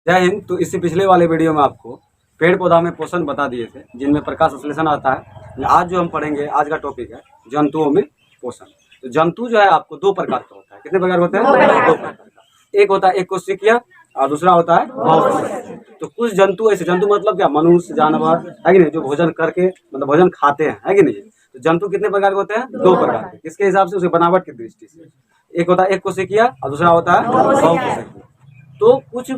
जय हिंद। तो इससे पिछले वाले वीडियो में आपको पेड़ पौधा में पोषण बता दिए थे, जिनमें प्रकाश संश्लेषण आता है। आज जो हम पढ़ेंगे, आज का टॉपिक है जंतुओं में पोषण। तो जंतु जो है आपको दो प्रकार का होता है। कितने प्रकार होते हैं? दो प्रकार का। एक होता है एक कोशिकीय और दूसरा होता है बहुकोशिकीय। तो कुछ जंतु ऐसे, जंतु मतलब क्या, मनुष्य, जानवर है कि नहीं, जो भोजन करके मतलब भोजन खाते हैं, है कि नहीं। तो जंतु कितने प्रकार के होते हैं? दो प्रकार के। किसके हिसाब से? उसके बनावट की दृष्टि से। एक होता है एक कोशिकीय और दूसरा होता है बहुकोशिकीय। तो कुछ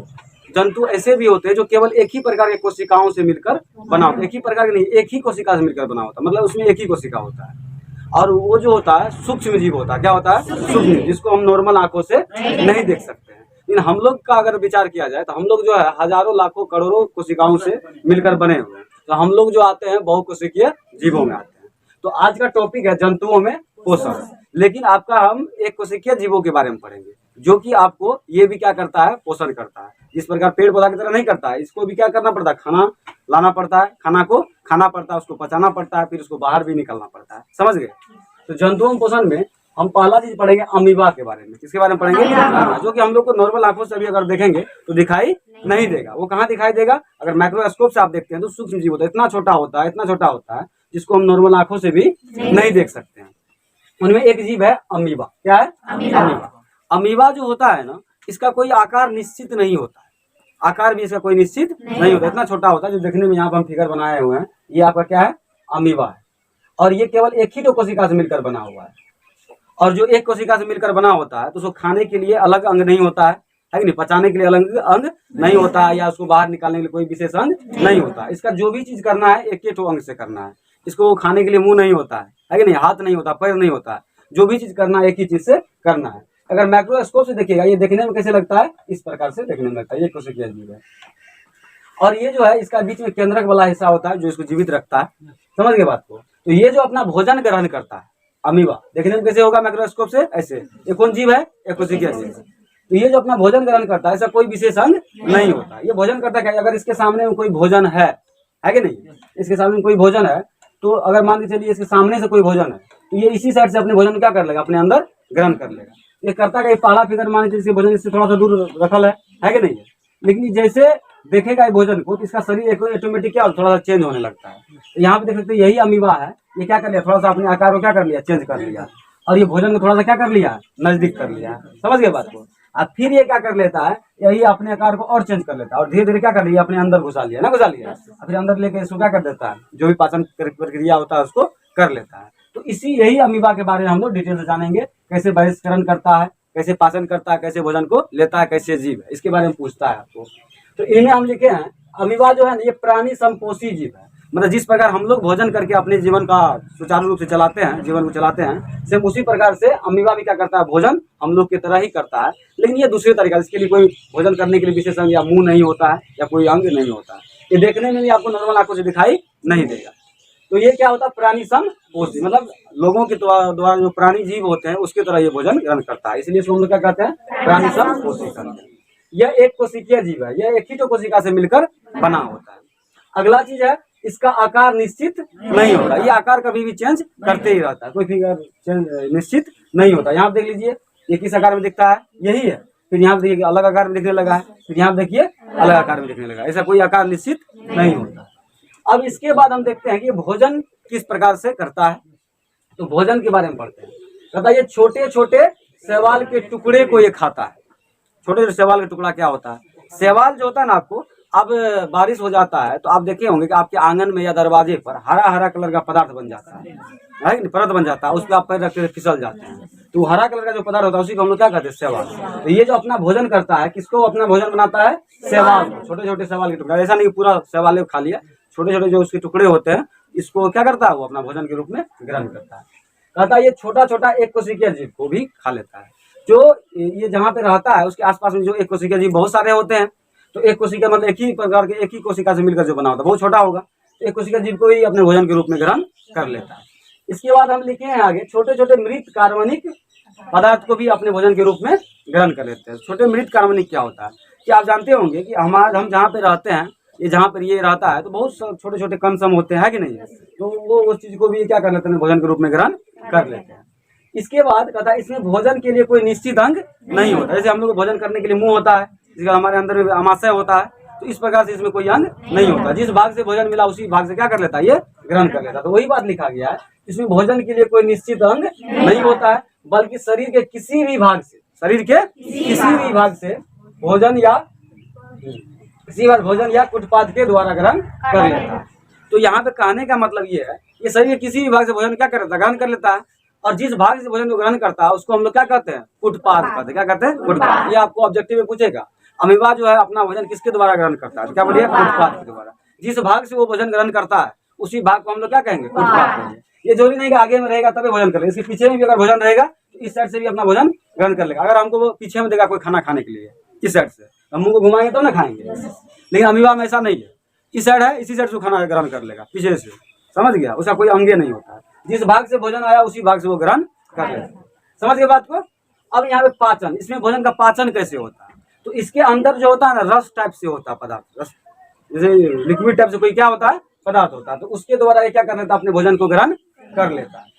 जंतु ऐसे भी होते हैं जो केवल एक ही प्रकार के कोशिकाओं से मिलकर बना होता है। एक ही प्रकार के नहीं, एक ही कोशिका से मिलकर बना होता है, मतलब उसमें एक ही कोशिका होता है। और वो जो होता है सूक्ष्म जीव होता है। क्या होता है? सूक्ष्म जीव, जिसको हम नॉर्मल आंखों से नहीं देख सकते हैं। लेकिन हम लोग का अगर विचार किया जाए तो हम लोग जो है हजारों लाखों करोड़ों कोशिकाओं से मिलकर बने हुए हैं। तो हम लोग जो आते हैं बहुकोशिकीय जीवों में आते हैं। तो आज का टॉपिक है जंतुओं में पोषण। लेकिन आपका हम एक कोशिकीय जीवों के बारे में पढ़ेंगे, जो कि आपको ये भी क्या करता है? पोषण करता है। इस प्रकार पेड़ पौधा की तरह नहीं करता है। इसको भी क्या करना पड़ता है? खाना लाना पड़ता है, खाना को खाना पड़ता है, उसको पचाना पड़ता है, फिर उसको बाहर भी निकलना पड़ता है। समझ गए? तो जंतुओं में पोषण में हम पहला चीज पढ़ेंगे अमीबा के बारे में। किसके बारे में पढ़ेंगे? अमीबा, जो कि हम लोग को नॉर्मल आंखों से अभी अगर देखेंगे तो दिखाई नहीं देगा। वो कहाँ दिखाई देगा? अगर माइक्रोस्कोप से आप देखते हैं तो सूक्ष्म जीव होता है, इतना छोटा होता है, इतना छोटा होता है, जिसको हम नॉर्मल आंखों से भी नहीं देख सकते हैं। उनमें एक जीव है अमीबा। क्या है? अमीबा। अमीबा जो होता है ना, इसका कोई आकार निश्चित नहीं होता है। आकार भी इसका कोई निश्चित नहीं होता, इतना छोटा होता है। जो देखने में यहाँ पर हम फिगर बनाए हुए हैं, ये आपका क्या है? अमीबा है। और ये केवल एक ही तो कोशिका से मिलकर बना हुआ है। और जो एक कोशिका से मिलकर बना होता है तो उसको खाने के लिए अलग अंग नहीं होता है कि नहीं, पचाने के लिए अलग अंग नहीं होता है, या उसको बाहर निकालने के लिए कोई विशेष अंग नहीं होता है। इसका जो भी चीज करना है एक ही तो अंग से करना है। इसको खाने के लिए मुंह नहीं होता है कि नहीं, हाथ नहीं होता, पैर नहीं होता है। जो भी चीज करना है एक ही चीज से करना है। अगर माइक्रोस्कोप से देखिएगा, ये देखने में कैसे लगता है? इस प्रकार से देखने में लगता है। ये कोशिकीय जीव है। और ये जो है इसका बीच में केंद्रक वाला हिस्सा होता है जो इसको जीवित रखता है। समझ गए बात को? तो ये जो अपना भोजन ग्रहण करता है अमीबा, देखने में कैसे होगा माइक्रोस्कोप से? ऐसे। ये कौन जीव है? एक कोशिकीय जीव। तो ये जो अपना भोजन ग्रहण करता है, ऐसा कोई विशेष अंग नहीं होता। ये भोजन करता क्या? अगर इसके सामने में कोई भोजन है कि नहीं, इसके सामने कोई भोजन है, तो अगर मान के चलिए इसके सामने से कोई भोजन है, तो ये इसी साइड से अपने भोजन क्या कर लेगा? अपने अंदर ग्रहण कर लेगा। ये करता है पहला फिगर मान के चलिए भोजन इससे थोड़ा सा दूर रखल है कि नहीं है, लेकिन जैसे देखेगा ये भोजन को, तो इसका शरीर ऑटोमेटिक क्या थोड़ा सा चेंज होने लगता है। तो यहाँ पे देख सकते हैं यही अमीबा है। ये क्या कर लिया? थोड़ा सा अपने आकार को क्या कर लिया? चेंज कर लिया। और ये भोजन को थोड़ा सा क्या कर लिया? नजदीक कर लिया। समझ गए बात को? और फिर ये क्या कर लेता है? यही अपने आकार को और चेंज कर लेता है, और धीरे धीरे क्या कर लिया? अपने अंदर घुसा लिया ना, घुसा लिया। फिर अंदर लेके इसको क्या कर देता है? जो भी पाचन प्रक्रिया होता है उसको कर लेता है। तो इसी यही अमीबा के बारे में हम लोग डिटेल से जानेंगे। कैसे बहिष्करण करता है, कैसे पाचन करता है, कैसे भोजन को लेता है, कैसे जीव है, इसके बारे में पूछता है आपको। तो इन्हें हम लिखे हैं अमीबा जो है ना, ये प्राणी संपोषी जीव है। मतलब जिस प्रकार हम लोग भोजन करके अपने जीवन का सुचारू रूप से चलाते हैं, जीवन को चलाते हैं, सिर्फ उसी प्रकार से अमीबा भी क्या करता है? भोजन हम लोग की तरह ही करता है, लेकिन ये दूसरे तरीका। इसके लिए कोई भोजन करने के लिए विशेष अंग या मुंह नहीं होता है, या कोई अंग नहीं होता है। ये देखने में भी आपको नॉर्मल आंखों से दिखाई नहीं देगा। तो ये क्या होता है? प्राणी संपोषी, मतलब लोगों के द्वारा जो प्राणी जीव होते हैं उसके तरह ये भोजन ग्रहण करता है, इसलिए हम लोग क्या कहते हैं? प्राणी संपोषी करते हैं। यह एक कोशिकीय जीव है। यह एक ही तो कोशिका से मिलकर बना होता है। अगला चीज है इसका आकार निश्चित नहीं होता। ये आकार कभी भी चेंज करते ही रहता है, कोई फिगर निश्चित नहीं होता। यहाँ देख लीजिए ये किस आकार में दिखता है? यही है। फिर यहाँ देखिए अलग आकार में दिखने लगा है, फिर यहाँ देखिए अलग आकार में दिखने लगा। ऐसा कोई आकार निश्चित नहीं होता। अब इसके बाद हम देखते हैं कि भोजन किस प्रकार से करता है। तो भोजन के बारे में पढ़ते हैं। कहता है ये छोटे छोटे शैवाल के टुकड़े को ये खाता है। छोटे छोटे शैवाल का टुकड़ा क्या होता है? शैवाल जो होता है ना, आपको अब बारिश हो जाता है तो आप देखे होंगे कि आपके आंगन में या दरवाजे पर हरा हरा कलर का पदार्थ बन जाता है कि परत बन जाता है। उस पर आप पैर रखते फिसल जाते हैं, तो हरा कलर का जो पदार्थ होता है उसी को हम लोग क्या कहते हैं? शैवाल। तो ये जो अपना भोजन करता है, किसको अपना भोजन बनाता है? शैवाल। छोटे छोटे शैवाल के टुकड़े। ऐसा नहीं पूरा शैवाल खा लिया, छोटे छोटे जो उसके टुकड़े होते हैं, इसको क्या करता है? वो अपना भोजन के रूप में ग्रहण करता है। कहता है ये छोटा छोटा एक कोशिकीय जीव को भी खा लेता है। जो ये जहाँ पे रहता है उसके आसपास में जो एक कोशिकीय जीव बहुत सारे होते हैं। तो एक कोशिका मतलब एक ही प्रकार के, एक ही कोशिका से मिलकर जो बना होता है, बहुत छोटा होगा। तो एक कोशिका जीव को ही अपने भोजन के रूप में ग्रहण कर लेता है। इसके बाद हम लिखे हैं आगे छोटे छोटे मृत कार्बनिक पदार्थ को भी अपने भोजन के रूप में ग्रहण कर लेते हैं। छोटे मृत कार्बनिक क्या होता है? कि आप जानते होंगे कि हम जहाँ पे रहते हैं, ये जहाँ पर ये रहता है तो बहुत छोटे छोटे कण सम होते हैं कि नहीं है, तो वो उस चीज को भी क्या कर लेते हैं? भोजन के रूप में ग्रहण कर लेते हैं। इसके बाद कहता है इसमें भोजन के लिए कोई निश्चित अंग नहीं होता। जैसे हम लोग को भोजन करने के लिए मुंह होता है, जिसका हमारे अंदर में आमाशय होता है, तो इस प्रकार से इसमें कोई अंग नहीं होता। जिस भाग से भोजन मिला उसी भाग से क्या कर लेता है, ये ग्रहण कर लेता है। तो वही बात लिखा गया है, इसमें भोजन के लिए कोई निश्चित अंग नहीं होता है, बल्कि शरीर के किसी भी भाग से, शरीर के किसी भी भाग से भोजन या कुटपाद के द्वारा ग्रहण कर लेता है। तो यहाँ पे कहने का मतलब ये है, ये शरीर के किसी भी भाग से भोजन क्या कर लेता है, ग्रहण कर लेता है। और जिस भाग से भोजन को ग्रहण करता है उसको हम लोग क्या कहते हैं, कुटपाद कहते हैं। क्या कहते हैं, कुटपाद। ये आपको ऑब्जेक्टिव में पूछेगा, अमीबा जो है अपना भोजन किसके द्वारा ग्रहण करता है, क्या बोलिए, कुटपाद के द्वारा। जिस भाग से वो भोजन ग्रहण करता है उसी भाग को हम लोग क्या कहेंगे, कुटपाद कहेंगे। ये जरूरी नहीं कि आगे में रहेगा तभी भोजन कर लेगा, इसके पीछे में भी अगर भोजन रहेगा तो इस साइड से भी अपना भोजन ग्रहण कर लेगा। अगर हमको वो पीछे में देगा कोई खाना खाने के लिए इस साइड से, हम मुंह को घुमाएंगे तो ना खाएंगे, लेकिन अमीबा में ऐसा नहीं है, इस साइड है इसी साइड से खाना ग्रहण कर लेगा पीछे से, समझ गया। उसका कोई अंगे नहीं होता है, जिस भाग से भोजन आया उसी भाग से वो ग्रहण कर लेगा। समझ गए बात को। अब यहाँ पे पाचन, इसमें भोजन का पाचन कैसे होता है, तो इसके अंदर जो होता है ना, रस टाइप से होता है पदार्थ, रस जैसे लिक्विड टाइप से कोई क्या होता है, पदार्थ होता है, तो उसके द्वारा ये क्या कर लेता है, अपने भोजन को ग्रहण कर लेता है।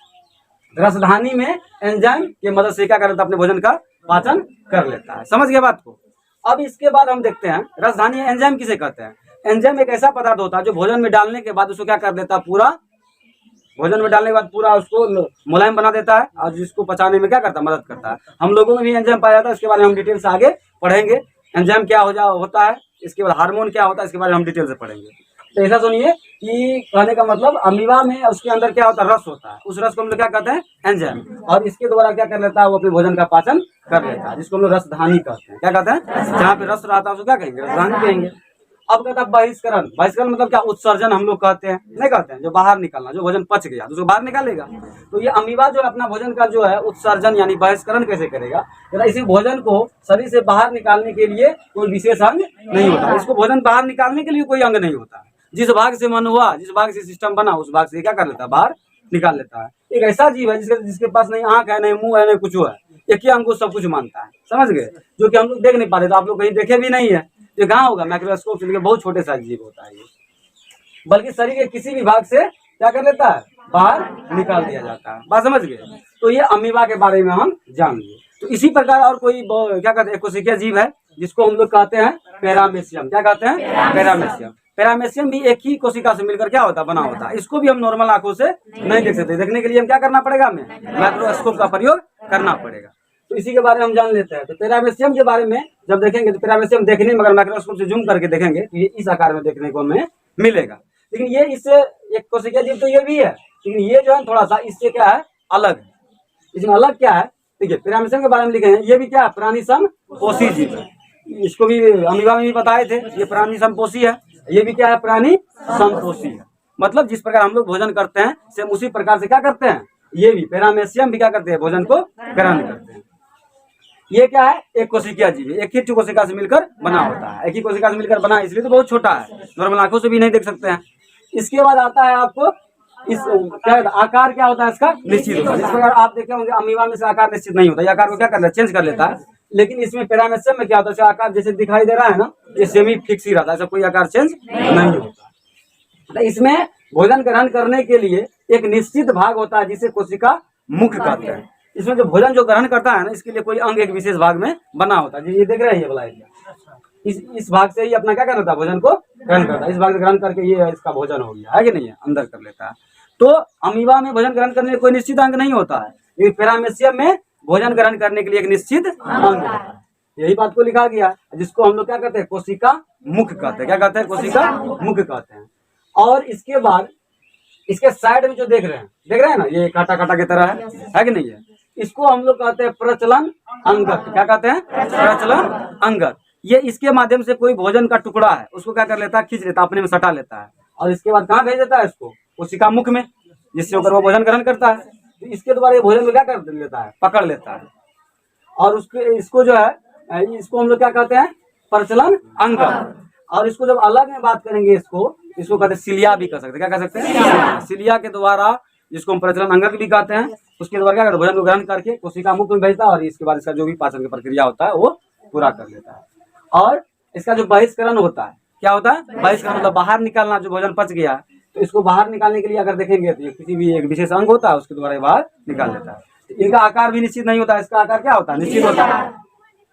रसधानी में एंजाइम की मदद से क्या कर लेता है, अपने भोजन का पाचन कर लेता है। समझ गए बात को। अब इसके बाद हम देखते हैं रसधानी एंजाइम किसे कहते हैं। एंजाइम एक ऐसा पदार्थ होता है जो भोजन में डालने के बाद उसको क्या कर देता है, पूरा भोजन में डालने के बाद पूरा उसको मुलायम बना देता है और जिसको पचाने में क्या करता है, मदद करता है। हम लोगों में भी एंजाइम पाया जाता है, इसके बारे में हम डिटेल से आगे पढ़ेंगे। एंजाइम क्या होता है, इसके बाद हार्मोन क्या होता है, इसके बारे में हम डिटेल से पढ़ेंगे। तो ऐसा सुनिए कि कहने का मतलब अमीबा में उसके अंदर क्या होता है, रस होता है, उस रस को हम लोग क्या कहते हैं, एंजाइम, और इसके द्वारा क्या कर लेता है, वो अपने भोजन का पाचन कर लेता है, जिसको हम लोग रसधानी कहते हैं। क्या कहते हैं, जहाँ पे रस रहता है उसको क्या कहेंगे, रसधानी कहेंगे। अब कहता है बहिष्करण। बहिष्करण मतलब क्या, उत्सर्जन हम लोग कहते हैं, नहीं कहते हैं, जो बाहर निकलना, जो भोजन पच गया तो उसको बाहर निकालेगा। तो ये अमीबा जो अपना भोजन का जो है उत्सर्जन यानी बहिष्करण कैसे करेगा, इसी भोजन को शरीर से बाहर निकालने के लिए कोई विशेष अंग नहीं होता, इसको भोजन बाहर निकालने के लिए कोई अंग नहीं होता। जिस भाग से मन हुआ, जिस भाग से सिस्टम बना, उस भाग से क्या कर लेता है, बाहर निकाल लेता है। एक ऐसा जीव है जिसके पास नहीं आंख है, नहीं मुंह है, नहीं कुछ है, एक ही अंग को सब कुछ मानता है। समझ गए, जो कि हम लोग देख नहीं पाते, तो आप लोग कहीं देखे भी नहीं है, ये कहाँ होगा, माइक्रोस्कोप से लेकर बहुत छोटे सा जीव होता है ये, बल्कि शरीर के किसी भी भाग से क्या कर लेता है, बाहर निकाल दिया जाता है। बात समझ गए। तो ये अमीबा के बारे में हम जान लिए। तो इसी प्रकार और कोई क्या कहते हैं, कोशिकीय जीव है जिसको हम लोग कहते हैं पैरामेशियम। क्या कहते हैं, पैरामेशियम। पैरामेशियम भी एक ही कोशिका से मिलकर क्या होता है, बना होता है। इसको भी हम नॉर्मल आंखों से नहीं देख सकते, देखने के लिए हम क्या करना पड़ेगा, हमें माइक्रोस्कोप का प्रयोग करना पड़ेगा। तो इसी के बारे में हम जान लेते हैं। तो पैरामेशियम के बारे में जब देखेंगे तो पैरामेशियम देखने में अगर माइक्रोस्कोप से जूम करके देखेंगे तो ये इस आकार में देखने को हमें मिलेगा। लेकिन ये इससे एक कोशिकीय जीव तो ये भी है, लेकिन ये जो है थोड़ा सा इससे क्या है, अलग है। इसमें अलग क्या है, देखिए पैरामेशियम के बारे में लिखे हैं, ये भी क्या है, प्राणी समपोषी जीव है। इसको भी अमीबा में भी बताए थे, ये प्राणी समपोषी है। ये भी क्या है, प्राणी समपोषी है। मतलब जिस प्रकार हम लोग भोजन करते हैं सेम उसी प्रकार से क्या करते हैं, ये भी पैरामेशियम भी क्या करते हैं, भोजन को ग्रहण करते हैं। ये क्या है, एक कोशिकीय जीव है, एक ही कोशिका से मिलकर बना होता है। एक ही कोशिका से मिलकर बना, इसलिए तो बहुत छोटा है, नॉर्मल आंखों से भी नहीं देख सकते हैं। इसके बाद आता है आपको इस क्या आकार क्या होता है इसका, निश्चित होता है। जिस प्रकार आप देखे होंगे अमीबा में से आकार निश्चित नहीं होता, ये आकार को क्या कर लेता है, चेंज कर लेता है। लेकिन इसमें पैरामेशियम में क्या होता है, आकार जैसे दिखाई दे रहा है ना, ये सेमी फिक्स ही रहता है, ऐसा कोई आकार चेंज नहीं होता। तो इसमें भोजन ग्रहण करने के लिए एक निश्चित भाग होता है जिसे कोशिका मुख कहते हैं। इसमें जो भोजन जो ग्रहण करता है ना, इसके लिए कोई अंग एक विशेष भाग में बना होता है। ये देख रहे हैं, ये वाला एरिया, इस भाग से ही अपना क्या करता है, भोजन को ग्रहण करता है। इस भाग से ग्रहण करके ये इसका भोजन हो गया है कि नहीं है, अंदर कर लेता है। तो अमीबा में भोजन ग्रहण करने के लिए कोई निश्चित अंग नहीं होता है, लेकिन पैरामेशियम में भोजन ग्रहण करने के लिए एक निश्चित अंग होता है। यही बात को लिखा गया, जिसको हम लोग क्या कहते हैं, कोशिका मुख कहते हैं। क्या कहते हैं, कोशिका मुख कहते हैं। और इसके बाद इसके साइड में जो देख रहे हैं ना, ये काटा काटा की तरह है कि नहीं है, इसको हम लोग कहते हैं प्रचलन अंगक। क्या कहते हैं, प्रचलन अंगक। ये इसके माध्यम से कोई भोजन का टुकड़ा है उसको क्या कर लेता है, खींच लेता है, अपने में सटा लेता है, और इसके बाद कहाँ भेज देता है, इसको कोशिका मुख में, जिससे होकर वो भोजन ग्रहण करता है। तो इसके द्वारा ये भोजन को क्या कर लेता है, पकड़ लेता है। और इसको जो है, इसको हम लोग क्या कहते हैं, प्रचलन अंगक। और इसको जब अलग में बात करेंगे, इसको कहते हैं सिलिया भी कह सकते हैं। क्या कह सकते हैं, सिलिया के द्वारा, जिसको हम प्रचलन अंगक भी कहते हैं, उसके द्वारा क्या करते हैं, भोजन को ग्रहण करके कोशिका मुख में भेजता है, और इसके बाद इसका जो भी पाचन की प्रक्रिया होता है वो पूरा कर लेता है। और इसका जो बहिष्करण होता है, क्या होता है, बहिष्करण मतलब बाहर निकालना, जो भोजन पच गया तो इसको बाहर निकालने के लिए अगर देखेंगे तो ये किसी भी एक विशेष अंग होता है, उसके द्वारा बाहर निकाल लेता है। तो इनका आकार भी निश्चित नहीं होता, इसका आकार क्या होता है, निश्चित होता है।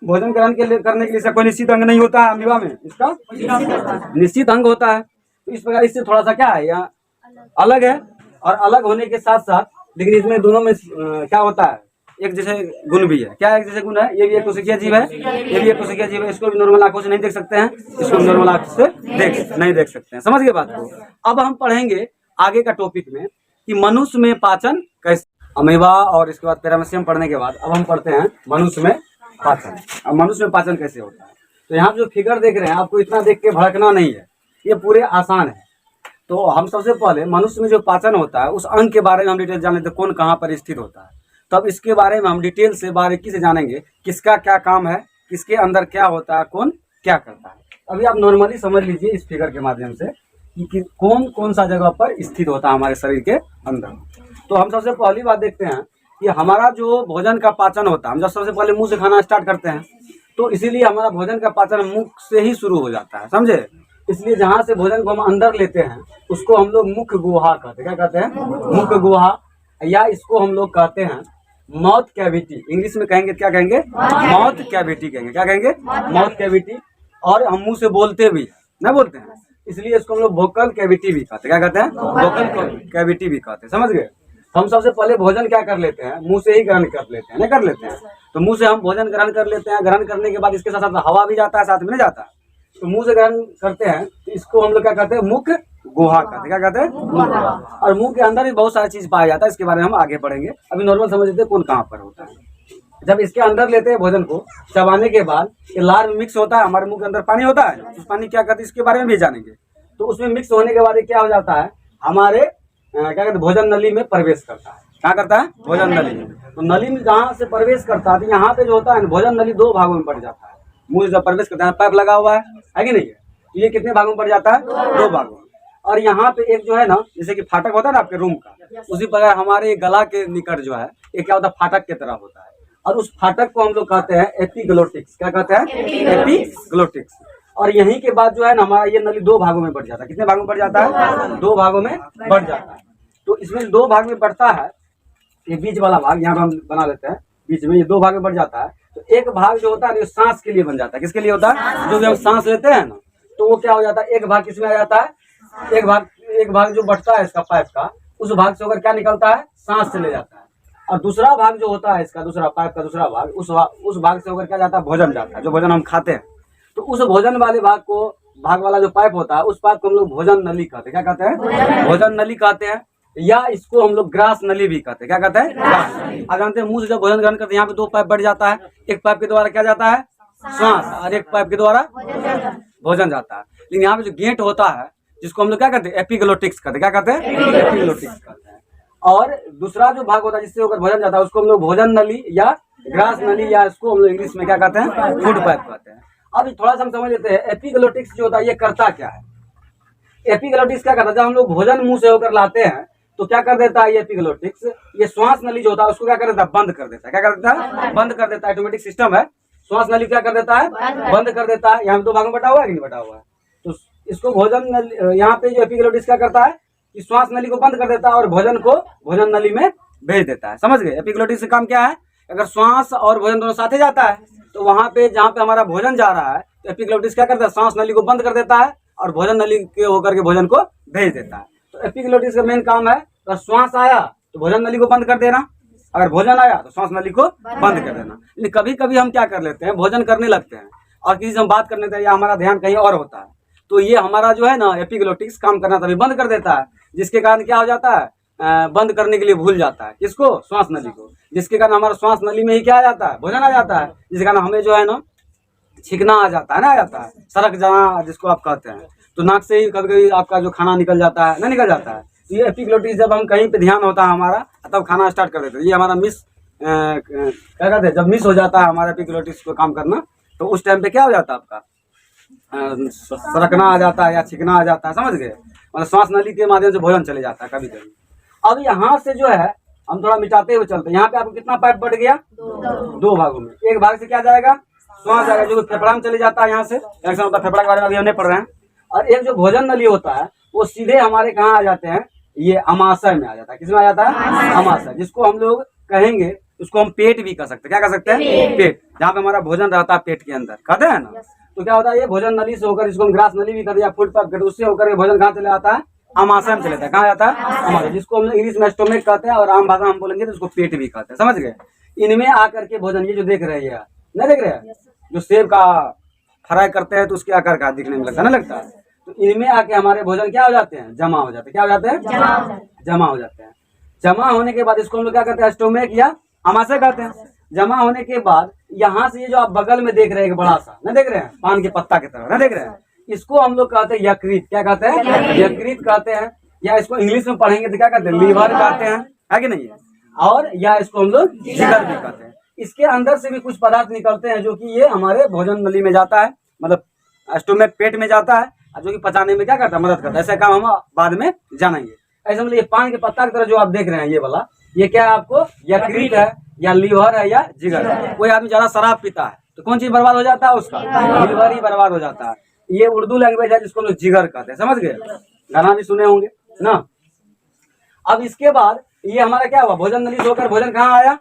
भोजन ग्रहण करने के लिए इसका कोई निश्चित अंग नहीं होता है अमीबा में, इसका निश्चित अंग होता है। तो इस प्रकार इससे थोड़ा सा क्या है, यहाँ अलग है, और अलग होने के साथ साथ लेकिन इसमें दोनों में क्या होता है, एक जैसे गुण भी है। क्या एक जैसे गुण है, ये भी एक कोशिकीय जीव है, ये भी एक कोशिकीय जीव है। इसको भी नॉर्मल आंखों से नहीं देख सकते हैं, इसको नॉर्मल आंखों से नहीं देख सकते हैं। समझ गए बात को। अब हम पढ़ेंगे आगे का टॉपिक में कि मनुष्य में पाचन कैसे, अमीबा और इसके बाद पैरामीशियम पढ़ने के बाद अब हम पढ़ते हैं मनुष्य में पाचन। अब मनुष्य में पाचन कैसे होता है, तो यहाँ जो फिगर देख रहे हैं आपको इतना देख के भड़कना नहीं है, ये पूरे आसान है। तो हम सबसे पहले मनुष्य में जो पाचन होता है उस अंग के बारे में हम डिटेल जान लेते हैं, कौन कहाँ पर स्थित होता है। तब इसके बारे में हम डिटेल से बारीकी से जानेंगे किसका क्या काम है, किसके अंदर क्या होता है, कौन क्या करता है। अभी आप नॉर्मली समझ लीजिए इस फिगर के माध्यम से कि कौन कौन सा जगह पर स्थित होता है हमारे शरीर के अंदर। तो हम सबसे पहली बात देखते हैं कि हमारा जो भोजन का पाचन होता है, हम जब सबसे पहले मुंह से खाना स्टार्ट करते हैं तो इसीलिए हमारा भोजन का पाचन मुख से ही शुरू हो जाता है, समझे। इसलिए जहाँ से भोजन को हम अंदर लेते हैं उसको हम लोग मुख्य गुहा कहते हैं। क्या कहते हैं? मुख्य गुहा, या इसको हम लोग कहते हैं माउथ कैविटी। इंग्लिश में कहेंगे क्या कहेंगे? माउथ कैविटी कहेंगे। क्या कहेंगे? Mouth cavity. और हम मुंह से बोलते भी ना, बोलते हैं, इसलिए इसको हम लोग वोकल कैविटी भी कहते हैं। क्या कहते हैं? वोकल कैविटी भी कहते हैं। समझ गए। हम सबसे पहले भोजन क्या कर लेते हैं, मुंह से ही ग्रहण कर लेते हैं, नहीं कर लेते हैं। तो मुंह से हम भोजन ग्रहण कर लेते हैं। ग्रहण करने के बाद इसके साथ साथ हवा भी जाता है, साथ में नहीं जाता है। तो मुंह से ग्रहण करते हैं तो इसको हम लोग क्या कहते हैं? मुख गुहा कहते हैं। क्या कहते हैं? मुख गुहा। और मुंह के अंदर भी बहुत सारी चीज पाया जाता है, इसके बारे में हम आगे पढ़ेंगे। अभी नॉर्मल समझ लेते हैं कौन कहाँ पर होता है। जब इसके अंदर लेते हैं भोजन को, चबाने के बाद ये लार में मिक्स होता है, हमारे मुंह के अंदर पानी होता है, उस पानी क्या कहते हैं इसके बारे में भी जानेंगे। तो उसमें मिक्स होने के बाद ये क्या हो जाता है, हमारे क्या कहते हैं भोजन नली में प्रवेश करता है। क्या करता है? भोजन नली में। तो नली में जहाँ से प्रवेश करता है, यहाँ पे जो होता है भोजन नली दो भागों में बढ़ जाता है। मुंह से जब प्रवेश करता है, पाइप लगा हुआ है कि नहीं है, तो ये कितने भागों में बढ़ जाता है? दो भागों में। और यहाँ पे एक जो है ना, जैसे कि फाटक होता है ना आपके रूम का, उसी प्रकार हमारे गला के निकट जो है ये क्या होता है? फाटक की तरह होता है। और उस फाटक को हम लोग कहते हैं एपिग्लोटिक्स। क्या कहते हैं? एपिग्लोटिक्स। और यहीं के बाद जो है ना हमारा ये नली दो भागों में बढ़ जाता है। कितने भागों में बढ़ जाता है? दो भागों में बढ़ जाता है। तो इसमें दो भाग में बढ़ता है, ये बीच वाला भाग यहाँ हम बना लेते हैं, बीच में ये दो भाग में बढ़ जाता है। तो एक भाग जो होता है ना सांस के लिए बन जाता है। किसके लिए होता है? जो भी हम सांस लेते हैं ना, तो वो क्या हो जाता है, एक भाग किसमें आ जाता है? एक भाग जो बढ़ता है इसका पाइप का, उस भाग से होकर क्या निकलता है? सांस चले जाता है। और दूसरा भाग जो होता है इसका, दूसरा पाइप का दूसरा भाग, उस भाग से होकर क्या जाता है? भोजन जाता है, जो भोजन हम खाते हैं। तो उस भोजन वाले भाग वाला जो पाइप होता है, उस पाइप को हम लोग भोजन नली कहते हैं। क्या कहते हैं? भोजन नली कहते हैं, या इसको हम लोग ग्रास नली भी कहते हैं। क्या कहते हैं? ग्रास नली। आप जानते हैं मुंह से जब भोजन ग्रहण करते हैं यहाँ पे दो पाइप बढ़ जाता है, एक पाइप के द्वारा क्या जाता है? सांस, और एक पाइप के द्वारा भोजन जाता है। लेकिन यहाँ पे जो गेट होता है जिसको हम लोग क्या कहते हैं? एपिग्लोटिक्स कहते हैं। क्या कहते हैं? एपिग्लोटिक्स कहते हैं। और दूसरा जो भाग होता है जिससे होकर भोजन जाता है उसको हम लोग भोजन नली या ग्रास नली, या इसको हम लोग इंग्लिश में क्या कहते हैं? फूड पाइप कहते हैं। अब थोड़ा सा हम समझ लेते हैं एपिग्लोटिक्स जो होता है ये करता क्या है। एपिग्लोटिक्स क्या करता है, जब हम लोग भोजन मुंह से होकर लाते हैं तो क्या कर देता है ये एपिग्लोटिक्स, ये श्वास नली जो होता है उसको क्या कर देता है? बंद कर देता है। क्या कर देता है? बंद कर देता है। ऑटोमेटिक सिस्टम है। श्वास नली क्या कर देता है? बंद कर देता है। यहाँ दो भागों में बटा हुआ है कि नहीं बटा हुआ है। तो इसको भोजन नली, यहाँ पे जो एपिग्लोटिक्स क्या करता है कि श्वास नली को बंद कर देता है और भोजन को भोजन नली में भेज देता है। समझ गए? एपिग्लोटिक्स का काम क्या है, अगर श्वास और भोजन दोनों साथ जाता है तो वहां पे जहाँ पे हमारा भोजन जा रहा है तो एपिग्लोटिक्स क्या करता है? श्वास नली को बंद कर देता है और भोजन नली के होकर के भोजन को भेज देता है। तो एपिग्लोटिक्स का मेन काम है, अगर श्वास आया तो भोजन नली को बंद कर देना, अगर भोजन आया तो श्वास नली को बंद कर देना। लेकिन कभी कभी हम क्या कर लेते हैं, भोजन करने लगते हैं और किसी से हम बात करने लगते हैं या हमारा ध्यान कहीं और होता है, तो ये हमारा जो है ना एपिग्लोटिक्स काम करना तभी बंद कर देता है, जिसके कारण क्या हो जाता है? बंद करने के लिए भूल जाता है। किसको? श्वास नली को। जिसके कारण हमारा श्वास नली में ही क्या आ जाता है? भोजन आ जाता है। जिसके कारण हमें जो है ना छिकना आ जाता है ना, आ जाता है सड़क जाना जिसको आप कहते हैं। तो नाक से ही कभी कभी आपका जो खाना निकल जाता है ना, निकल जाता है। ये एपिग्लोटिक्स जब हम कहीं पे ध्यान होता है हमारा तब खाना स्टार्ट कर देते हैं। ये हमारा क्या कहते हैं, जब मिस हो जाता है हमारा एपिग्लोटिक्स को काम करना, तो उस टाइम पे क्या हो जाता है? आपका सरकना आ जाता है या छिकना आ जाता है। समझ गए? मतलब श्वास नली के माध्यम से भोजन चले जाता है कभी कभी। अब यहाँ से जो है हम थोड़ा मिटाते हुए चलते हैं। यहाँ पे आपको कितना पाइप बढ़ गया? दो भागों में। एक भाग से क्या जाएगा? श्वास जाएगा, जो फेफड़ा में चले जाता है। यहाँ से रिएक्शन होता है, फेफड़ा के बारे में अभी हम नहीं पढ़ रहे हैं। और एक जो भोजन नली होता है वो सीधे हमारे कहाँ आ जाते हैं? ये अमाशय में आ जाता है। किसमें आ जाता है? अमाशय, जिसको हम लोग कहेंगे, उसको हम पेट भी कह सकते हैं। क्या कह सकते हैं? पेट। जहाँ पे हमारा भोजन रहता है पेट के अंदर, कहते हैं ना। तो क्या होता है, ये भोजन नली से होकर, इसको हम ग्रास नली भी कहते हैं या फूड पाइप कहते हैं, उससे होकर भोजन कहाँ चले आता है, आमाशय में चले जाता है। कहाँ जाता है, आमाशय, जिसको हम इंग्लिश में स्टोमक कहते हैं और आम भाषा में हम बोलेंगे तो उसको पेट भी कहते हैं, समझ गए। इनमें आकर के भोजन, ये जो देख रहे हैं, नहीं देख रहे हैं, जो सेब का फ्राई करते हैं तो उसके आकार का दिखने में लगता है ना, लगता है। तो इनमें आके हमारे भोजन क्या हो जाते हैं, जमा हो जाते हैं। क्या हो जाते हैं, जमा हो जाते हैं। जमा होने के बाद इसको हम लोग क्या करते हैं, स्टोमक या आमाशय कहते हैं। जमा होने के बाद यहाँ से ये जो आप बगल में देख रहे हैं बड़ा सा, ना देख रहे हैं, पान के पत्ता की तरह, ना देख रहे हैं, इसको हम लोग कहते हैं यकृत। क्या कहते हैं, यकृत कहते हैं, या इसको इंग्लिश में पढ़ेंगे तो क्या कहते हैं, लीवर कहते हैं, है कि नहीं है। और या इसको हम लोग जिगर भी कहते हैं। इसके अंदर से भी कुछ पदार्थ निकलते हैं जो कि ये हमारे भोजन नली में जाता है, मतलब स्टोमक पेट में जाता है, जो कि पचाने में क्या करता है, मदद करता है। ऐसा काम हम बाद में जानेंगे। ऐसे मतलब ये पान के पत्ता की तरह जो आप देख रहे हैं ये वाला, ये क्या है आपको, यकृत है या लीवर है या जिगर है। कोई आदमी ज्यादा शराब पीता है तो कौन चीज बर्बाद हो जाता है, उसका लीवर ही बर्बाद हो जाता है। ये उर्दू लैंग्वेज है जिसको लोग जिगर कहते हैं, समझ गए, गाना भी सुने होंगे ना। अब इसके बाद ये हमारा क्या हुआ, भोजन नली से होकर भोजन कहाँ आया,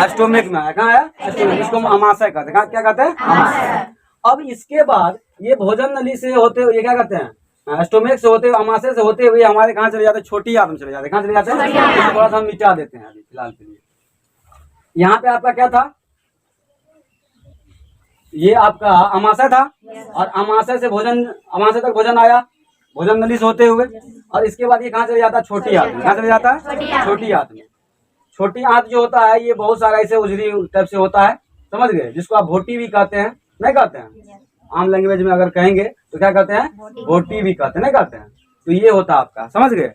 स्टोमक में आया। कहाँ आया, स्टोमक, इसको हम आमाशय कहते हैं। क्या कहते हैं, आमाशय। अब इसके बाद ये भोजन नली से होते हुए, ये क्या कहते हैं, स्टोमक से होते हुए, आमाशय से होते हुए हमारे कहाँ चले जाते हैं, छोटी आंत में चले जाते हैं। कहाँ चले जाते हैं, थोड़ा सा हम मिटा देते हैं अभी फिलहाल के लिए। यहाँ पे आपका क्या था, ये आपका आमाशय था, और आमाशय से भोजन, आमाशय तक भोजन आया भोजन नली से होते हुए, और इसके बाद ये कहाँ चले जाता है, छोटी आंत में। कहाँ चले जाता है, छोटी आंत में। छोटी आंत जो होता है ये बहुत सारा ऐसे उजरी टाइप से होता है, समझ गए, जिसको आप भोटी भी कहते हैं, नहीं कहते हैं, आम लैंग्वेज में अगर कहेंगे तो क्या कहते हैं, भोटी भी कहते हैं, नहीं कहते हैं। तो ये होता है आपका, समझ गए।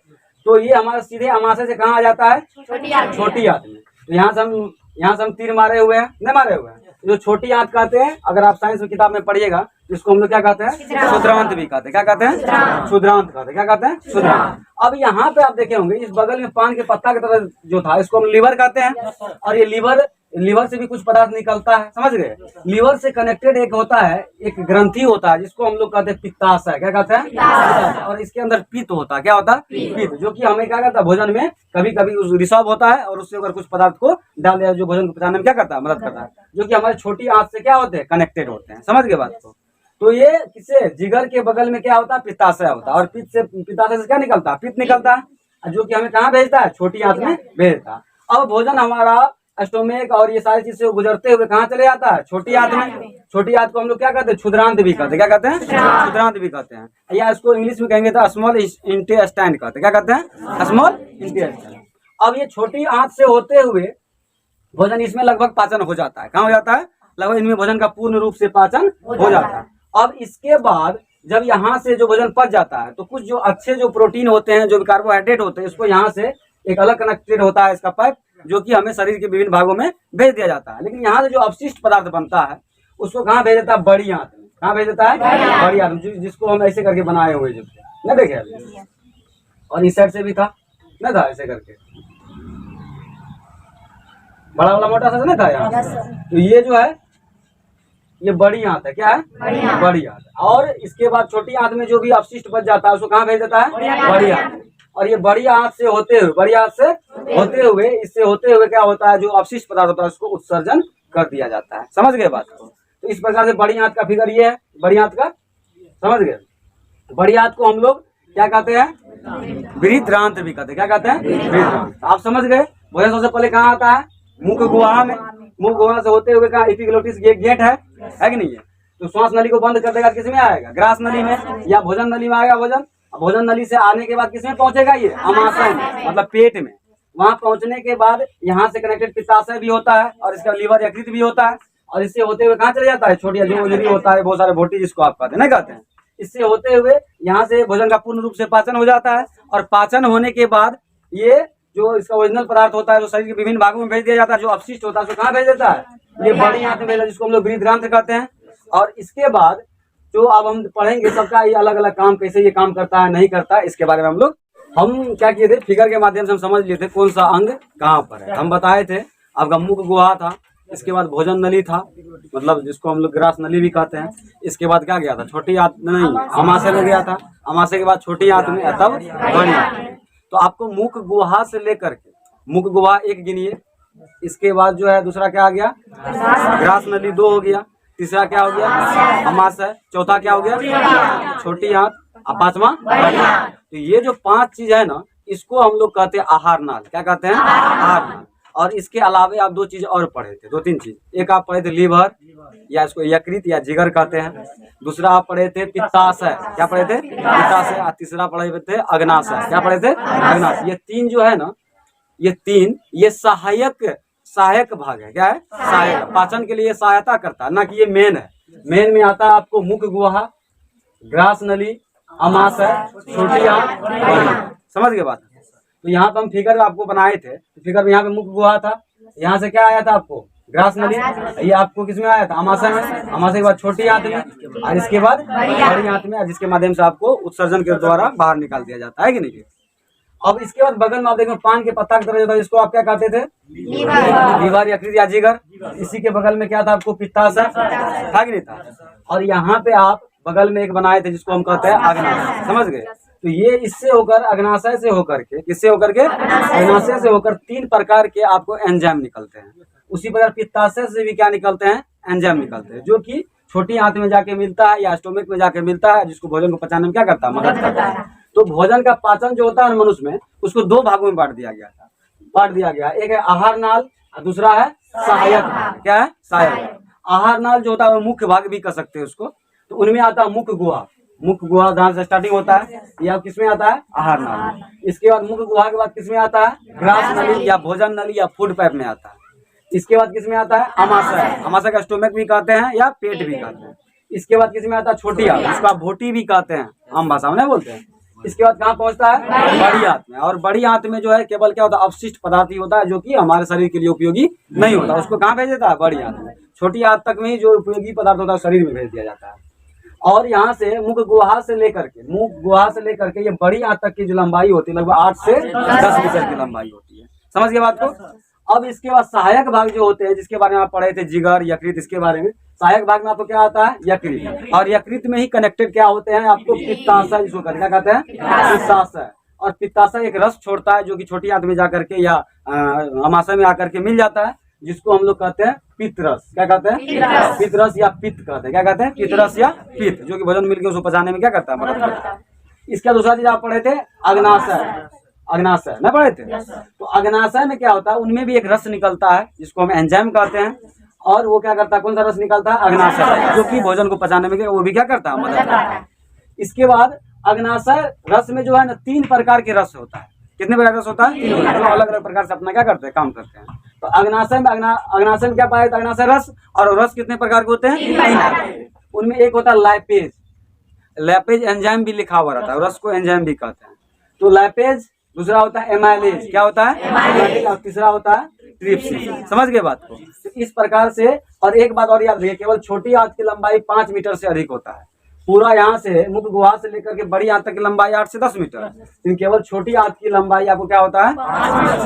तो ये हमारा सीधे आमाशय से कहाँ आ जाता है, छोटी आंत में। तो यहाँ से हम तीर मारे हुए हैं, नहीं मारे हुए हैं, जो छोटी आंत कहते हैं। अगर आप साइंस की किताब में पढ़िएगा जिसको हम लोग क्या कहते हैं, क्षुद्रांत भी कहते हैं। क्या कहते हैं, क्षुद्रांत कहते हैं। क्या कहते हैं, क्षुद्रांत। अब यहाँ पे आप देखे होंगे इस बगल में पान के पत्ता की तरह जो था, इसको हम लीवर कहते हैं। और ये लीवर से भी कुछ पदार्थ निकलता है, समझ गए। लीवर से कनेक्टेड एक होता है, एक ग्रंथि होता है जिसको हम लोग कहते हैं पित्ताशय। क्या कहते हैं, और इसके अंदर पित्त होता है। क्या होता है, पित्त, जो कि हमें क्या करता है, भोजन में कभी कभी उस रिसॉर्ब होता है और उससे अगर कुछ पदार्थ को डाल दिया जो भोजन को पचाने में क्या करता है, मदद करता है, जो कि हमारी छोटी आंत से क्या होते हैं, कनेक्टेड होते हैं, समझ गए बात को। तो ये किससे, जिगर के बगल में क्या होता है, पित्ताशय होता है, और पित्ताशय से क्या निकलता है, पित्त निकलता है, जो कि हमें कहाँ भेजता है, छोटी आंत में भेजता है। अब भोजन हमारा स्टोमक और ये सारी चीज से गुजरते हुए कहाँ चले जाता है, छोटी आंत में। छोटी आंत को हम लोग क्या कहते हैं, क्षुद्रांत भी कहते हैं। क्या कहते हैं, क्षुद्रांत भी कहते हैं, या इसको इंग्लिश में कहेंगे तो स्मॉल इंटेस्टाइन कहते हैं। क्या कहते हैं, स्मॉल इंटेस्टाइन। अब ये छोटी आंत से होते हुए भोजन इसमें लगभग पाचन हो जाता है। कहाँ हो जाता है, लगभग इनमें भोजन का पूर्ण रूप से पाचन हो जाता है। अब इसके बाद जब यहाँ से जो भोजन पच जाता है तो कुछ जो अच्छे जो प्रोटीन होते हैं, जो कार्बोहाइड्रेट होते हैं, इसको यहाँ से एक अलग कनेक्टेड होता है इसका पाइप, जो कि हमें शरीर के विभिन्न भागों में भेज दिया जाता है। लेकिन यहाँ से जो अपशिष्ट पदार्थ बनता है उसको कहाँ भेज देता है, बड़ी आंत में। कहाँ भेज देता है, बड़ी आंत में, जिसको हम ऐसे करके बनाए हुए जो न देखे अभी। और इस साइड से भी था, न था, ऐसे करके बड़ा वाला मोटा सा नहीं था यहाँ। तो ये जो है ये बड़ी आंत है। क्या है, बड़ी आंत। और इसके बाद छोटी आंत में जो भी अपशिष्ट बच जाता है उसको कहाँ भेज देता है, बड़ी आंत। और ये बड़ी आंत से होते हुए, बड़ी आंत से होते हुए, इससे होते हुए क्या होता है, जो अपशिष्ट पदार्थ होता है उसको उत्सर्जन कर दिया जाता है। समझ गए बात को। तो इस प्रकार से बड़ी आंत का फिगर ये है, बड़ी आंत का, समझ गए। बड़ी आंत को हम लोग क्या कहते हैं, बृहद्रांत भी कहते हैं। क्या कहते हैं, बृहद्रांत। आप समझ गए। भोजन सबसे पहले कहाँ आता है, मुख गुहा में। मुख गुहा से होते हुए कहाँ, एपिग्लोटिस गेट है कि नहीं है। तो श्वास नली को बंद कर देगा, किस में आएगा, ग्रास नली में, या भोजन नली में आएगा भोजन। भोजन नली से आने के बाद किसमें पहुंचेगा, ये आमाशय में, मतलब पेट में। वहां पहुंचने के बाद यहाँ से कनेक्टेड पित्ताशय भी होता है, और इसका लीवर यकृत भी होता है, और इससे होते हुए कहाँ चले जाता है, छोटी जो उजरी होता है, बहुत सारे भोटी जिसको आप कहते हैं, नहीं कहते हैं। इससे होते हुए यहाँ से भोजन का पूर्ण रूप से पाचन हो जाता है, और पाचन होने के बाद ये जो इसका ओरिजिनल पदार्थ होता है जो शरीर के विभिन्न भागों में भेज दिया जाता है, जो अपशिष्ट होता है उसको कहाँ भेज देता है, ये बड़ी आंत में भेजा, जिसको हम लोग बृहद्रांत कहते हैं। और इसके बाद जो अब हम पढ़ेंगे सबका ये अलग अलग काम, कैसे ये काम करता है नहीं करता है, इसके बारे में हम क्या किए थे, फिगर के माध्यम से हम समझ लिए थे कौन सा अंग कहाँ पर है। हम बताए थे आपका मुख गुहा था, इसके बाद भोजन नली था, मतलब जिसको हम लोग ग्रास नली भी कहते हैं। इसके बाद क्या गया था, छोटी आंत नहीं, आमाशय में गया था। आमाशय के बाद छोटी आंत में, तब बड़ी आंत में। तो आपको मुख गुहा से लेकर के, मुख गुहा एक गिनिए, इसके बाद जो है दूसरा क्या आ गया, ग्रास नली 2 हो गया। तीसरा क्या हो गया, अमाशय। चौथा क्या हो गया, छोटी आंत। और पांचवा बड़ी आंत। तो ये जो 5 चीज है ना, इसको हम लोग कहते हैं आहार नाल। क्या कहते हैं, आहार नाल। और इसके अलावे आप 2 चीज और पढ़े थे, 2-3 चीज। एक आप पढ़े थे लीवर, या इसको यकृत या जिगर कहते हैं। दूसरा आप पढ़े थे पित्ताशय। क्या पढ़े थे, पित्ताशय। और तीसरा पढ़े थे अग्नाशय। क्या पढ़े थे, अग्नाशय। ये 3 जो है ना, ये 3 ये सहायक भाग है। क्या है, सहायक। पाचन के लिए सहायता करता है, ना कि ये मेन है। मेन में आता है आपको मुख गुहा, ग्रास नली, अमाशय, छोटी आंत, बड़ी आंत। समझ गए बात। तो यहाँ पे हम फिगर आपको बनाए थे, तो फिगर में यहाँ पे मुख गुहा था, यहाँ से क्या आया था आपको, ग्रास नली। ये आपको किसमें आया था, अमाशय में। अमाशय के बाद छोटी आंत में, और इसके बाद बड़ी आंत में, जिसके माध्यम से आपको उत्सर्जन के द्वारा बाहर निकाल दिया जाता है कि नहीं। अब इसके बाद बगल में आप देखो पान के पत्ता की तरह जो था, इसको आप क्या कहते थे, लीवर, यकृत या जिगर। इसी के बगल में क्या था आपको, पित्ताशय था कि नहीं था। और यहाँ पे आप बगल में एक बनाए थे जिसको हम कहते हैं अग्नाशय। समझ गए। तो ये इससे होकर, अग्नाशय से होकर के, किससे होकर के, अग्नाशय से होकर 3 प्रकार के आपको एंजाइम निकलते हैं। उसी प्रकार पित्ताशय से भी क्या निकलते हैं, एंजाइम निकलते हैं, जो कि छोटी आंत में जाके मिलता है या स्टोमक में जाके मिलता है, जिसको भोजन को पचाने में क्या करता है, मदद करता है। तो भोजन का पाचन जो होता है मनुष्य में, उसको 2 भागों में बांट दिया गया। एक है आहार नाल और दूसरा है सहायक भाग। क्या है, सहायक। आहार नाल जो होता है वो मुख्य भाग भी कह सकते हैं उसको। तो उनमें आता है मुख गुहा। मुख गुहा जहाँ से स्टार्टिंग होता है, यह किसमें आता है, आहार नाल। इसके बाद मुख गुहा के बाद किसमें आता है, ग्रास नली या भोजन नली या फूड पाइप में आता है। इसके बाद किसमें आता है, अमाशय। अमाशय का स्टोमक भी कहते हैं या पेट भी कहते हैं। इसके बाद किसमें आता है, छोटी आंत, जिसको आप भोटी भी कहते हैं, आम भाषा में बोलते हैं। इसके बाद कहाँ पहुंचता है, बड़ी आंत में। और बड़ी आंत में जो है केवल क्या होता है, अपशिष्ट पदार्थ ही होता है, जो कि हमारे शरीर के लिए उपयोगी नहीं होता। उसको कहाँ भेज देता है, बड़ी आंत में। छोटी आंत तक में ही जो उपयोगी पदार्थ होता है शरीर में भेज दिया जाता है। और यहाँ से मुख गुहा से लेकर के ये बड़ी आंत तक की जो लंबाई होती है, लगभग 8 से 10 मीटर की लंबाई होती है। समझ गए बात को। अब इसके बाद सहायक भाग जो होते हैं, जिसके बारे में आप पढ़े थे, जिगर, यकृत, इसके बारे में। सहायक भाग में आपको क्या आता है, यकृत। और यकृत में ही कनेक्टेड क्या होते हैं आपको, पित्ताशय, जिसको क्या कहते हैं, पित्ताशय। और पित्ताशय एक रस छोड़ता है, जो कि छोटी आंत में जाकर के या अमाशय में आकर के मिल जाता है, जिसको हम लोग कहते हैं पित्तरस। क्या कहते हैं, पित्तरस या पित्त कहते हैं। क्या कहते हैं, पित्तरस या पित्त, जो कि भोजन मिलकर उसको पचाने में क्या करता है, मदद करता है। इसका दूसरा चीज आप पढ़े थे, अग्नाशय न पढ़े थे। तो अग्नाशय में क्या होता है, उनमें भी एक रस निकलता है, जिसको हम एंजाइम कहते हैं। और वो क्या करता है, कौन सा रस निकलता है, अग्नाशय, जो कि भोजन को पचाने में वो भी क्या करता है, मदद करता है। इसके बाद अग्नाशय रस में जो है ना 3 प्रकार के रस होता है। कितने प्रकार रस होता है, 3 प्रकार। अलग अलग प्रकार से अपना क्या करते हैं, काम करते हैं। तो अग्नाशय में क्या पाया, अग्नाशय रस। और रस कितने प्रकार के होते हैं, 3। उनमें एक होता है लैपेज एंजाइम भी लिखा हुआ रहता है, रस को एंजाइम भी कहते हैं। तो लैपेज, दूसरा होता है एमाइलेज। क्या होता है, और तीसरा होता है ट्रिप्सिन। समझ गए बात को। तो इस प्रकार से। और एक बात और याद रखिए, केवल छोटी आंत की लंबाई 5 मीटर से अधिक होता है। पूरा यहाँ से मुख गुहा से लेकर के बड़ी आंत तक की लंबाई 8 से 10 मीटर, लेकिन केवल छोटी आंत की लंबाई आपको क्या होता है,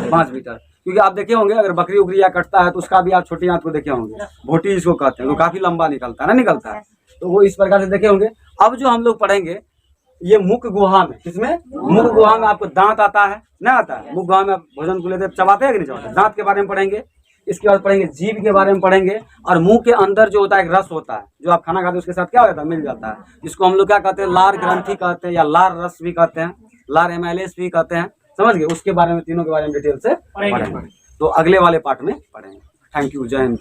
5 मीटर। क्योंकि आप देखे होंगे, अगर बकरी उकरी या कटता है तो उसका भी आप छोटी आंत को देखे होंगे, भोटी जिसको कहते हैं, वो काफी लंबा निकलता है ना, निकलता है। तो वो इस प्रकार से देखे होंगे। अब जो हम लोग पढ़ेंगे ये मुख गुहा में, किसमें, मुख गुहा में आपको दांत आता है ना, आता है। मुख गुहा में आप भोजन को लेते चबाते हैं कि नहीं चबाते, दांत के बारे में पढ़ेंगे। इसके बाद पढ़ेंगे जीभ के बारे में पढ़ेंगे। और मुंह के अंदर जो होता है एक रस होता है, जो आप खाना खाते हैं उसके साथ क्या होता है, मिल जाता है, जिसको हम लोग क्या कहते हैं, लार ग्रंथि कहते हैं, या लार रस भी कहते हैं, लार एमाइलेज भी कहते हैं। समझ गए। उसके बारे में, तीनों के बारे में डिटेल से पढ़ेंगे। तो अगले वाले पार्ट में पढ़ेंगे। थैंक यू, जय हिंद।